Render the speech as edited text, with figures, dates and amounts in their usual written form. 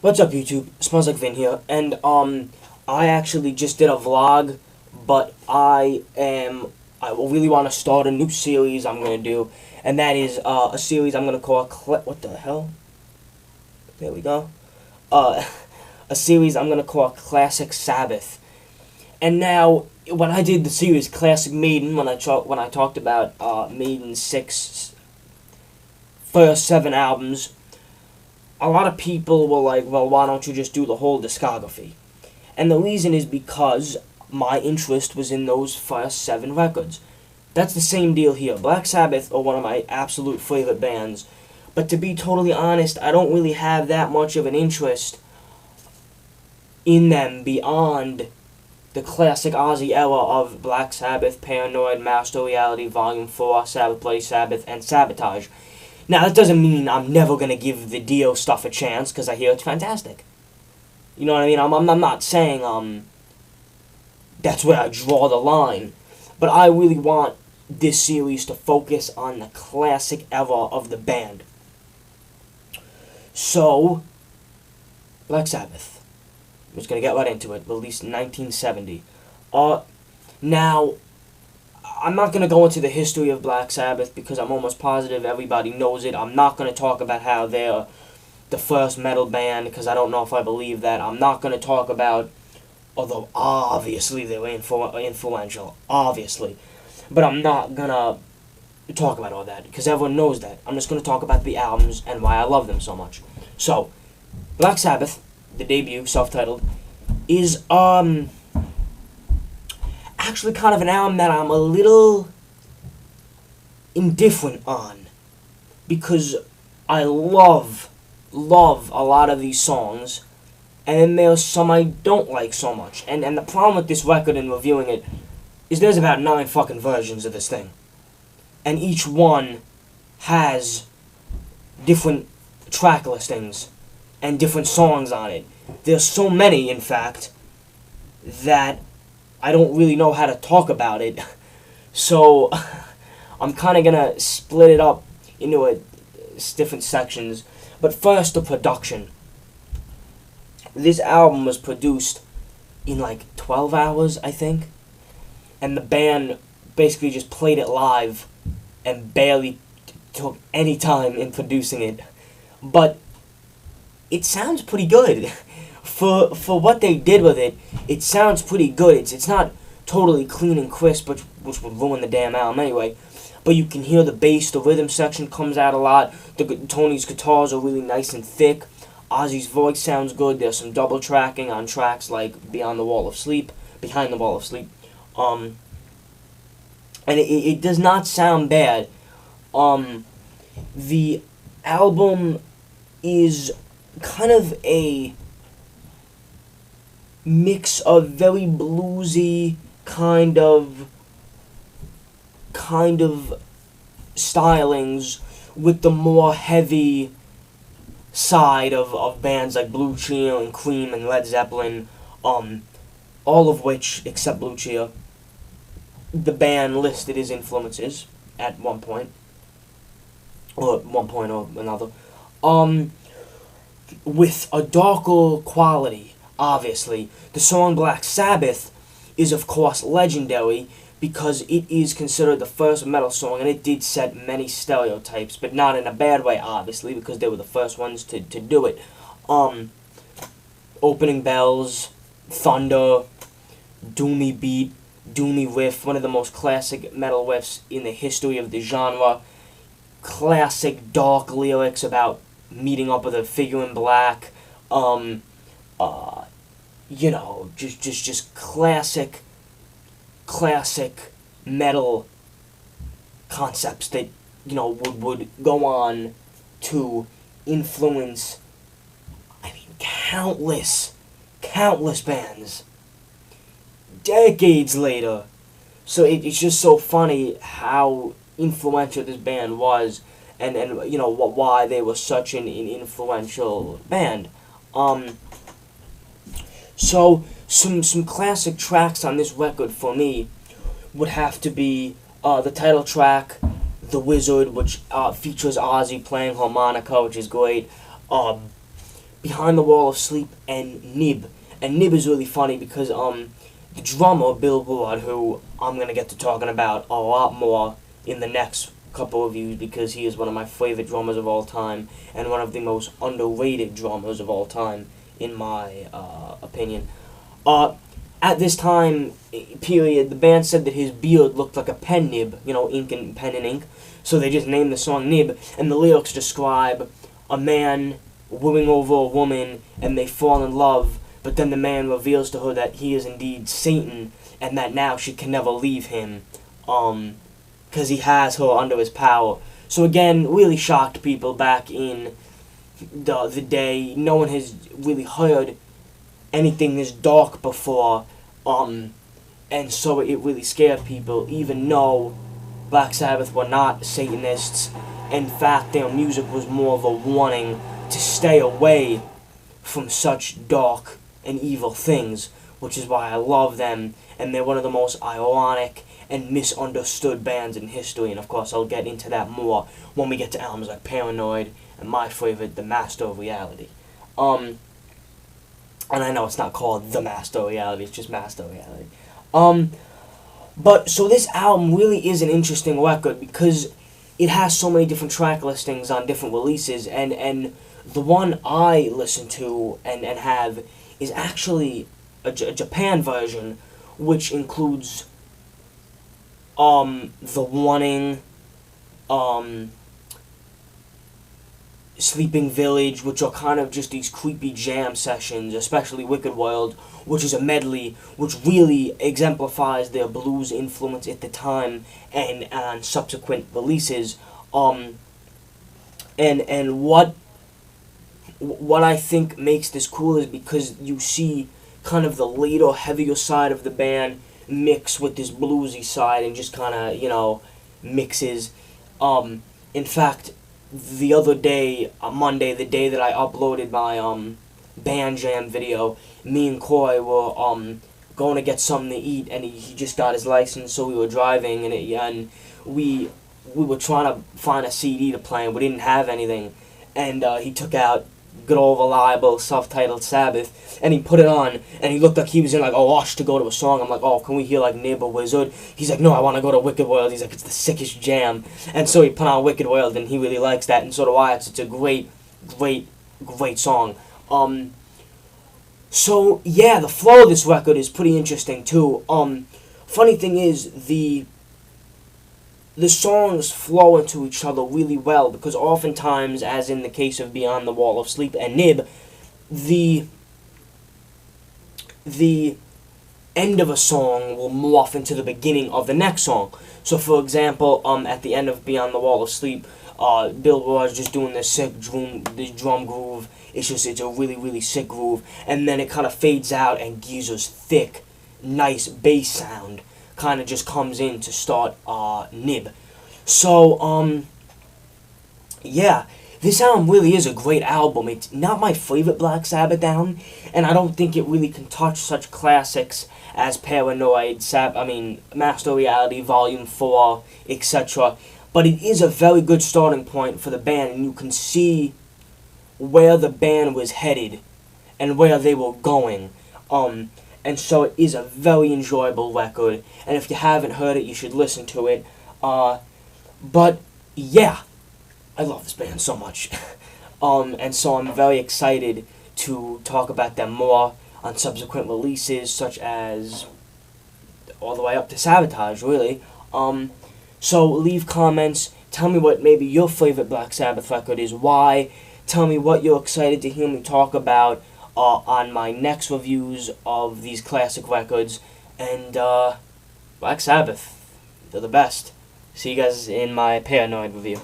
What's up, YouTube? Smells like Vin here, and I actually just did a vlog, but I really want to start a new series I'm gonna do, and that is a series I'm gonna call what the hell? There we go. Uh, a series I'm gonna call Classic Sabbath, and now when I did the series Classic Maiden, when I talked about Maiden's first 7 albums. A lot of people were like, well, why don't you just do the whole discography? And the reason is because my interest was in those first 7 records. That's the same deal here. Black Sabbath are one of my absolute favorite bands. But to be totally honest, I don't really have that much of an interest in them beyond the classic Ozzy era of Black Sabbath, Paranoid, Master Reality, Volume 4, Sabbath, Bloody Sabbath, and Sabotage. Now, that doesn't mean I'm never going to give the Dio stuff a chance, because I hear it's fantastic. You know what I mean? I'm not saying that's where I draw the line. But I really want this series to focus on the classic era of the band. So, Black Sabbath. I'm just going to get right into it. Released in 1970. Now, I'm not going to go into the history of Black Sabbath because I'm almost positive everybody knows it. I'm not going to talk about how they're the first metal band because I don't know if I believe that. I'm not going to talk about, although obviously they were influential, obviously. But I'm not going to talk about all that because everyone knows that. I'm just going to talk about the albums and why I love them so much. So, Black Sabbath, the debut, self-titled, is actually kind of an album that I'm a little indifferent on because I love a lot of these songs, and then there's some I don't like so much. And the problem with this record and reviewing it is there's about 9 fucking versions of this thing, and each one has different track listings and different songs on it. There's so many, in fact, that I don't really know how to talk about it, so I'm kind of going to split it up into different sections. But first, the production. This album was produced in like 12 hours, I think, and the band basically just played it live and barely took any time in producing it. But it sounds pretty good. For what they did with it, it sounds pretty good. It's not totally clean and crisp, which would ruin the damn album anyway. But you can hear the bass, the rhythm section comes out a lot. Tony's guitars are really nice and thick. Ozzy's voice sounds good. There's some double tracking on tracks like Behind the Wall of Sleep. And it does not sound bad. The album is kind of a mix of very bluesy kind of stylings with the more heavy side of bands like Blue Cheer and Cream and Led Zeppelin, all of which, except Blue Cheer, the band listed as influences at one point or another, with a darker quality. Obviously, the song Black Sabbath is, of course, legendary because it is considered the first metal song, and it did set many stereotypes, but not in a bad way, obviously, because they were the first ones to do it. Opening bells, thunder, doomy beat, doomy riff, one of the most classic metal riffs in the history of the genre. Classic dark lyrics about meeting up with a figure in black. Just classic metal concepts that, would go on to influence, countless bands decades later. So it's just so funny how influential this band was and why they were such an influential band. So, some classic tracks on this record for me would have to be the title track, The Wizard, which features Ozzy playing harmonica, which is great. Behind the Wall of Sleep and Nib. And Nib is really funny because the drummer, Bill Ward, who I'm going to get to talking about a lot more in the next couple of views because he is one of my favorite drummers of all time and one of the most underrated drummers of all time, in my opinion. At this time period, the band said that his beard looked like a pen nib, ink and pen and ink, so they just named the song Nib, and the lyrics describe a man wooing over a woman, and they fall in love, but then the man reveals to her that he is indeed Satan, and that now she can never leave him, because he has her under his power. So again, really shocked people back in the day. No one has really heard anything this dark before, and so it really scared people, even though Black Sabbath were not Satanists. In fact, their music was more of a warning to stay away from such dark and evil things, which is why I love them, and they're one of the most ironic and misunderstood bands in history, and of course I'll get into that more when we get to albums like Paranoid, and my favorite, The Master of Reality. And I know it's not called The Master of Reality, it's just Master of Reality. But, so this album really is an interesting record, because it has so many different track listings on different releases, and the one I listen to and have is actually a Japan version, which includes The Warning, Sleeping Village, which are kind of just these creepy jam sessions, especially Wicked World, which is a medley, which really exemplifies their blues influence at the time and on subsequent releases. And what I think makes this cool is because you see kind of the later, heavier side of the band mix with this bluesy side and just kind of, mixes. In fact, the other day, Monday, the day that I uploaded my band jam video, me and Coy were going to get something to eat, and he just got his license, so we were driving, and we were trying to find a CD to play, and we didn't have anything, and he took out good old reliable self-titled Sabbath, and he put it on, and he looked like he was in like a rush to go to a song. I'm like, oh, can we hear like Nib or Wizard? He's like, no, I want to go to Wicked World. He's like, it's the sickest jam. And so he put on Wicked World, and he really likes that, and so do I. It's a great song. So yeah, the flow of this record is pretty interesting too. Funny thing is, the songs flow into each other really well, because oftentimes, as in the case of Beyond the Wall of Sleep and Nib, the end of a song will morph into the beginning of the next song. So for example, at the end of Beyond the Wall of Sleep, Bill was just doing this sick drum groove. It's a really sick groove, and then it kind of fades out, and Geezer's thick, nice bass sound kind of just comes in to start Nib. So yeah, this album really is a great album. It's not my favorite Black Sabbath album, and I don't think it really can touch such classics as Paranoid, Master of Reality, Volume 4, etc. But it is a very good starting point for the band, and you can see where the band was headed and where they were going. And so it is a very enjoyable record, and if you haven't heard it, you should listen to it. But yeah, I love this band so much. And so I'm very excited to talk about them more on subsequent releases, such as all the way up to Sabotage, really. So leave comments, tell me what maybe your favorite Black Sabbath record is, why, tell me what you're excited to hear me talk about on my next reviews of these classic records, and Black Sabbath, they're the best. See you guys in my Paranoid review.